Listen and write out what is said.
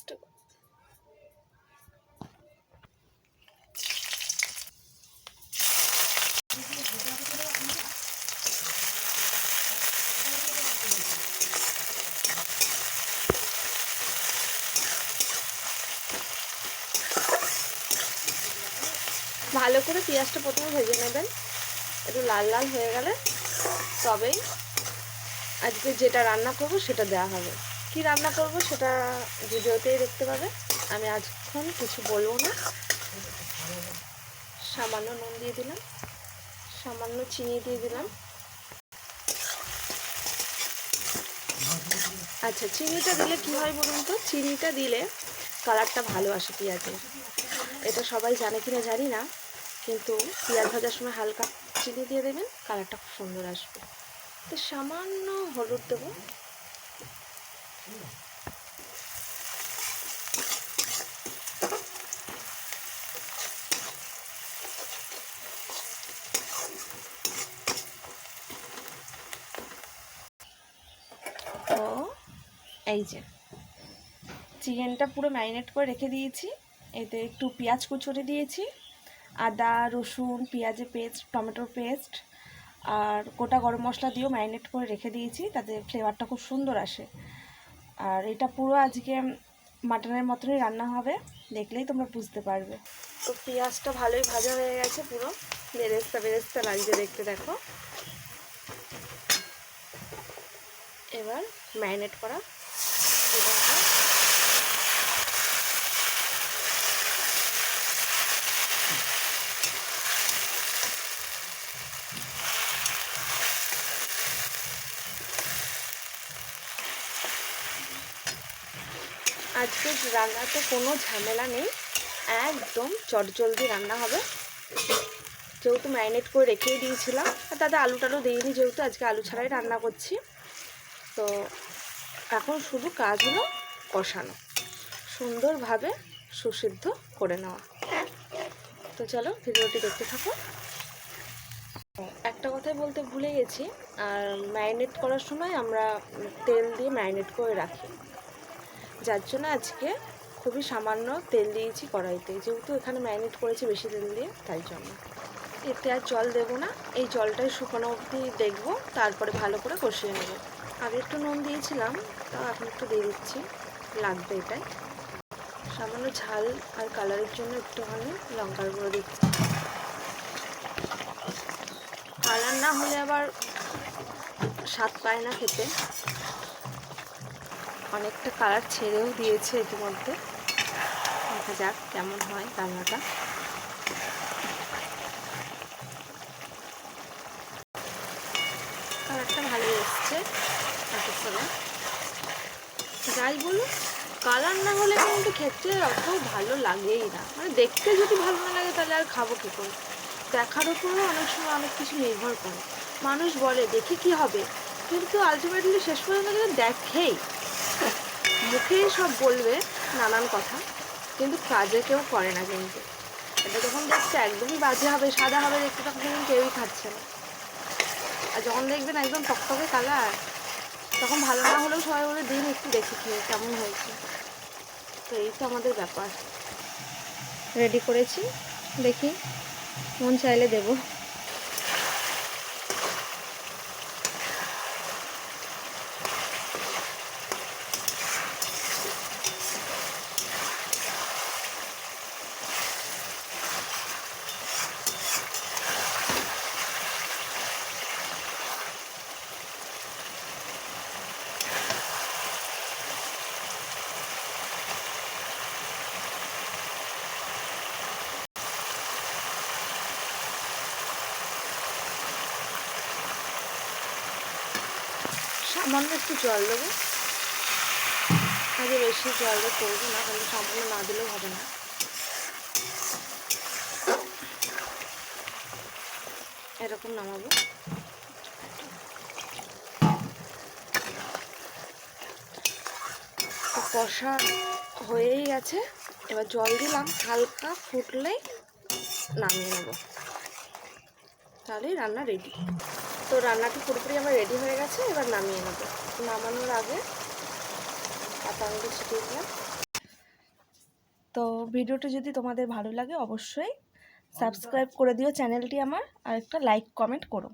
চেষ্টা করো। ভালো করে পেঁয়াজটা প্রথমে ভেজে নেবেন, একটু লাল লাল হয়ে গেলে তবেই আজকে যেটা রান্না করব সেটা দেওয়া হবে। কি রান্না করব সেটা ভিডিওতেই দেখতে পাবে, আমি আজক্ষণ কিছু বলবো না। সামান্য নুন দিয়ে দিলাম, সামান্য চিনি দিয়ে দিলাম। আচ্ছা, চিনিটা দিলে কি হয় বলুন তো? চিনিটা দিলে কালারটা ভালো আসে পেঁয়াজের। এটা সবাই জানে কিনা জানি না, কিন্তু পেঁয়াজ ভাজার সময় হালকা চিনি দিয়ে দেবেন, কালারটা খুব সুন্দর আসবে। তো সামান্য হলুদ দেবো, ও এই যে চিকেনটা পুরো ম্যারিনেট করে রেখে দিয়েছি। এতে একটু পেঁয়াজ কুচুরি দিয়েছি, আদা রসুন পেঁয়াজের পেস্ট, টমেটোর পেস্ট আর গোটা গরম মশলা দিয়েও ম্যারিনেট করে রেখে দিয়েছি, তাতে ফ্লেভারটা খুব সুন্দর আসে। আর এটা পুরো আজকে মাটনের মতনই রান্না হবে, দেখলেই তোমরা বুঝতে পারবে। তো পেঁয়াজটা ভালোই ভাজা হয়ে গেছে, পুরো বেরেস্তা বেরেস্তা লাগছে দেখতে, দেখো। এবার ম্যারিনেট করা চিকেনটা আজকে রান্নাতে কোনো ঝামেলা নেই, একদম চটজলদি রান্না হবে। যেহেতু ম্যারিনেট করে রেখেই দিয়েছিলাম, আর তাতে আলু টালু দিইনি, যেহেতু আজকে আলু ছাড়াই রান্না করছি। তো এখন শুধু কাজ হলো কষানো, সুন্দরভাবে সুসিদ্ধ করে নেওয়া। তো চলো ভিডিওটি দেখতে থাকো। একটা কথাই বলতে ভুলে গেছি, আর ম্যারিনেট করার সময় আমরা তেল দিয়ে ম্যারিনেট করে রাখি, যার জন্য আজকে খুবই সামান্য তেল দিয়েছি কড়াইতে, যেহেতু এখানে ম্যারিনেট করেছি বেশি তেল দিয়ে, তাই জন্য। এতে আর জল দেবো না, এই জলটাই শুকনো অবধি দেখবো, তারপরে ভালো করে কষিয়ে নেব। আগে একটু নুন দিয়েছিলাম, তাও এখন একটু দিয়ে দিচ্ছি, লাগবে এটাই। সামান্য ঝাল আর কালারের জন্য একটুখানি লঙ্কার গুঁড়ো দিচ্ছি। কালার না হলে আবার স্বাদ পায় না খেতে। অনেকটা কালার ছেড়েও দিয়েছে ইতিমধ্যে, দেখা যাক কেমন হয় রান্নাটা। কালারটা ভালোই এসছে, যাই বলুন কালার না হলে কিন্তু খেতে অত ভালো লাগেই না, মানে দেখতে যদি ভালো না লাগে তাহলে আর খাবো কী করে? দেখার উপরেও অনেক সময় অনেক কিছু নির্ভর করে। মানুষ বলে দেখে কি হবে, কিন্তু আলটিমেটলি শেষ পর্যন্ত কিন্তু দেখেই, মুখে সব বলবে নানান কথা, কিন্তু কাজে কেউ করে না। কিন্তু এটা যখন দেখতে একদমই বাজে হবে, সাদা হবে দেখতে, তখন কিন্তু কেউই খাচ্ছে না। আর যখন দেখবেন একদম টকটকে কালার, তখন ভালো না হলেও সবাই বলে দিন একটু দেখে খেয়ে কেমন হয়েছে। তো এই তো আমাদের ব্যাপার। রেডি করেছি, দেখি মন চাইলে দেবো। সামান্য একটু জল দেবো, আগে বেশি জল দিয়ে করবো না, কিন্তু সম্পূর্ণ না দিলেও হবে না। এরকম নামাবো। তো কষা হয়েই গেছে, এবার জল দিলাম, হালকা ফুটলেই নামিয়ে নেব, তাহলেই রান্না রেডি। তো রান্নাটি পুরোপুরি আমার রেডি হয়ে গেছে, এবার নামিয়ে নেব। নামানোর আগে পাতা আঙুল ছিটিয়ে দিলাম। তো ভিডিওটি যদি তোমাদের ভালো লাগে অবশ্যই সাবস্ক্রাইব করে দিও চ্যানেলটি আমার, আর একটা লাইক কমেন্ট করো।